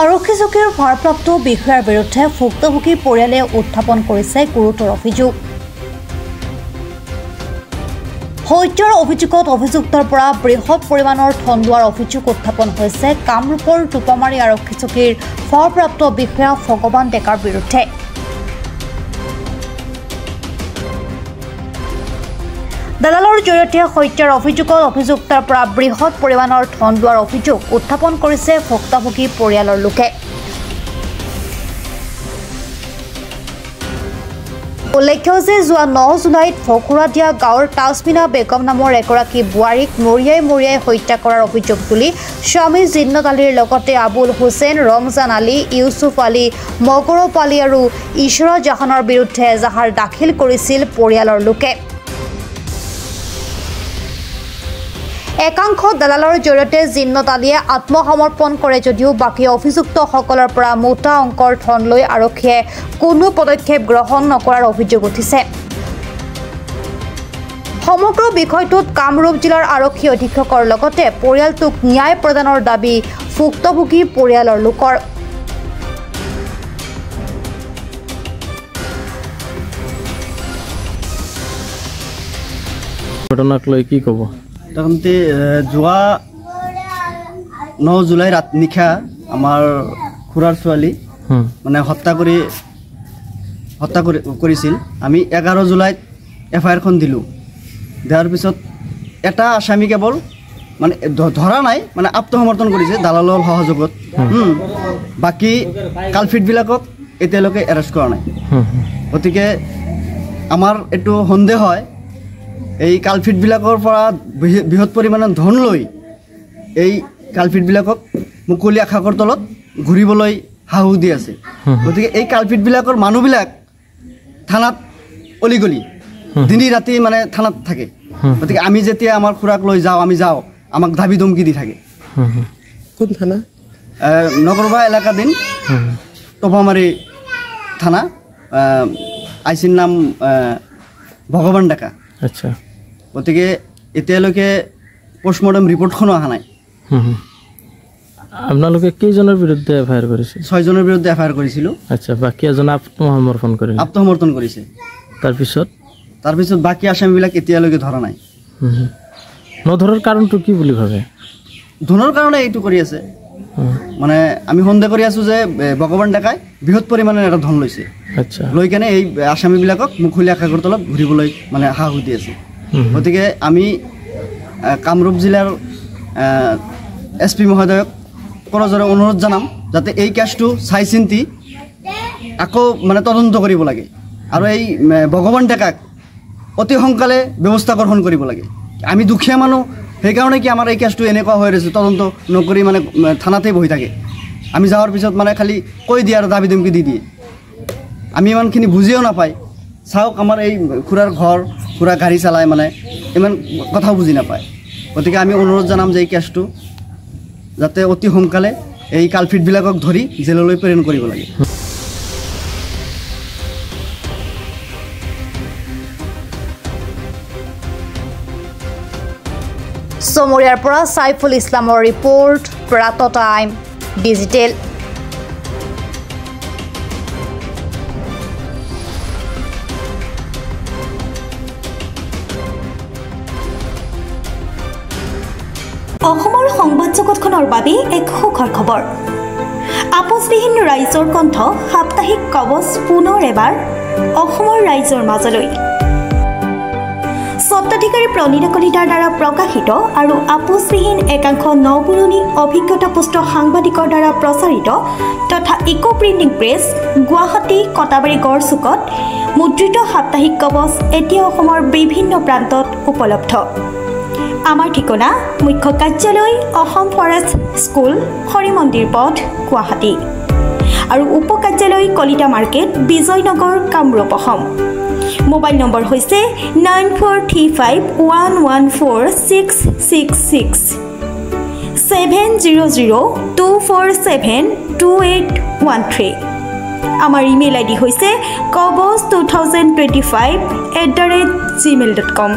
আৰক্ষী চকীৰ ভাৰপ্ৰাপ্ত বিষয়াৰ বিৰুদ্ধে ভুক্তভোগী পৰিয়ালে উত্থাপন কৰিছে গুৰুতৰ অভিযোগ। হত্যাৰ অভিযোগত অভিযুক্তৰ পৰা বৃহৎ পৰিমাণৰ ধন লোৱাৰ অভিযোগ উত্থাপন হৈছে কামৰূপৰ টোপামাৰী আৰক্ষী চকীৰ ভাৰপ্ৰাপ্ত বিষয়া ভগৱান ডেকাৰ বিৰুদ্ধে। দালালৰ জৰিয়তে হত্যাৰ অভিযোগত অভিযুক্তৰ পৰা বৃহৎ পৰিমাণৰ ধন লোৱাৰ অভিযোগ উত্থাপন কৰিছে ভুক্তভোগী পৰিয়ালৰ লোকে। উল্লেখ্য যে যোৱা 9 জুলাইত ভকুৰাদিয়া গাঁৱৰ তাজমিনা বেগম নামৰ এগৰাকী বোৱাৰীক মৰিয়াই হত্যা কৰাৰ অভিযোগ তুলি স্বামী জিন্নত আলীৰ লগতে আবুল হুছেইন, ৰমজান আলী, ইউছুফ আলী, মগৰব আলী আৰু ইশৰা জাহানৰ বিৰুদ্ধে এজাহাৰ দাখিল কৰিছিল পৰিয়ালৰ লোকে। একাংশ দালালৰ জৰিয়তে জিন্নত আলীয়ে আত্মসমৰ্পণ কৰে যদিও বাকী অভিযুক্তসকলৰ পৰা মোটা অংকৰ ধন লৈ আৰক্ষীয়ে কোনো পদক্ষেপ গ্ৰহণ নকৰাৰ অভিযোগ উঠিছে। সমগ্ৰ বিষয়টোত কামৰূপ জিলাৰ আৰক্ষী অধীক্ষকৰ লগতে পৰিয়ালটোক ন্যায় প্ৰদানৰ দাবী ভুক্তভোগী পৰিয়ালৰ লোকৰ। ঘটনাক লৈ কি ক'ব? তখনতে যোৱা 9 জুলাই নিশা আমাৰ খুৰাৰ ছোৱালী মানে হত্যা কৰিছিল। আমি 11 জুলাইত এফআইআৰখন দিলোঁ। দিয়াৰ পিছত এটা আসামী কেৱল মানে ধৰা নাই, মানে আত্মসমৰ্পণ কৰিছে দালালৰ সহযোগত। বাকী কালফিটবিলাকক এতিয়ালৈকে এৰেষ্ট কৰা নাই। গতিকে আমাৰ এইটো সন্দেহ হয় এই কালফিটবিলাকৰ পৰা বৃহৎ পৰিমাণৰ ধন লৈ এই কালফিটবিলাকক মুকলি আকাশৰ তলত ঘূৰিবলৈ সাহস দি আছে। গতিকে এই কালফিটবিলাকৰ মানুহবিলাক থানাত অলিগলি দিনে ৰাতি মানে থানাত থাকে। গতিকে আমি যেতিয়া আমাৰ খুৰাক লৈ যাওঁ, আমাক ধাবি ধমকি দি থাকে। কোন থানা? নগৰবা এলেকাধীন টোপামাৰী থানা, আইচিৰ নাম ভগৱান ডেকা। আচ্ছা। গতিকে এতিয়ালৈকে পোষ্টমৰ্টম ৰিপৰ্টখনো অহা নাই। আপোনালোকে কেইজনৰ বিৰুদ্ধে এফআইআৰ কৰিছিল? 6 জনৰ বিৰুদ্ধে এফআইআৰ কৰিছিলোঁ। আচ্ছা, বাকী এজন আত্মসমৰ্পণ কৰিছে। তাৰপিছত বাকী আসামীবিলাক এতিয়ালৈকে ধৰা নাই। নধৰাৰ কাৰণটো কি বুলি ভাবে? ধনৰ কাৰণে এইটো কৰি আছে। মানে আমি সন্দেহ কৰি আছোঁ যে ভগৱান ডেকাই বৃহৎ পৰিমাণে এটা ধন লৈছে। আচ্ছা। লৈ কেনে এই আসামীবিলাকক মুকলি আকাশৰ তলত ঘূৰিবলৈ মানে সাহস দি আছে। গতিকে আমি কামৰূপ জিলাৰ SP মহোদয়ক কৰজৰে অনুৰোধ জনাম যাতে এই কেছটো চাই চিন্তি আকৌ মানে তদন্ত কৰিব লাগে আৰু এই ভগৱান ডেকাক অতি সোনকালে ব্যৱস্থা গ্ৰহণ কৰিব লাগে। আমি দুখীয়া মানুহ, সেইকাৰণে কি আমাৰ এই কেছটো এনেকুৱা হৈ ৰৈছে, তদন্ত নকৰি মানে থানাতেই বহি থাকে। আমি যাৱাৰ পিছত মানে খালি কৈ দিয়ে আৰু দাবী ধমকি দি দিয়ে। আমি ইমানখিনি বুজিও নাপায়। চাওক আমাৰ এই খুৰাৰ ঘৰ, খুৰা গাড়ী চালায়, মানে ইমান কথাও বুজি নাপায়। গতিকে আমি অনুৰোধ জনাম যে এই কেছটো যাতে অতি সোনকালে এই কালফিটবিলাকক ধৰি জেললৈ প্ৰেৰণ কৰিব লাগে। চমৰীয়াৰ পৰা সাইফুল ইছলামৰ ৰিপৰ্ট, প্ৰাত টাইম ডিজিটেল। অসমৰ সংবাদ জগতখনৰ বাবে এক সুখৰ খবৰ। আপোচবিহীন ৰাইজৰ কণ্ঠ সাপ্তাহিক কবচ পুনৰ এবাৰ অসমৰ ৰাইজৰ মাজলৈ। স্বত্বাধিকাৰী প্ৰণীতা কলিতাৰ দ্বাৰা প্ৰকাশিত আৰু আপোচবিহীন একাংশ নপুৰণি অভিজ্ঞতাপুষ্ট সাংবাদিকৰ দ্বাৰা প্ৰচাৰিত তথা eco printing press, Guwahati Katabari গড়চুকত মুদ্ৰিত সাপ্তাহিক কবচ এতিয়া অসমৰ বিভিন্ন প্ৰান্তত উপলব্ধ। আমাৰ ঠিকনা মুখ্য কাৰ্যালয় অসম ফৰেষ্ট স্কুল, হৰি মন্দিৰ পথ, গুৱাহাটী আৰু উপ কাৰ্যালয় Kalita market, Bijoynagar, Kamrup, Assam. Mobile number হৈছে 9435114666 70024728113। আমাৰ ইমেইল ID হৈছে kobos2025@gmail.com।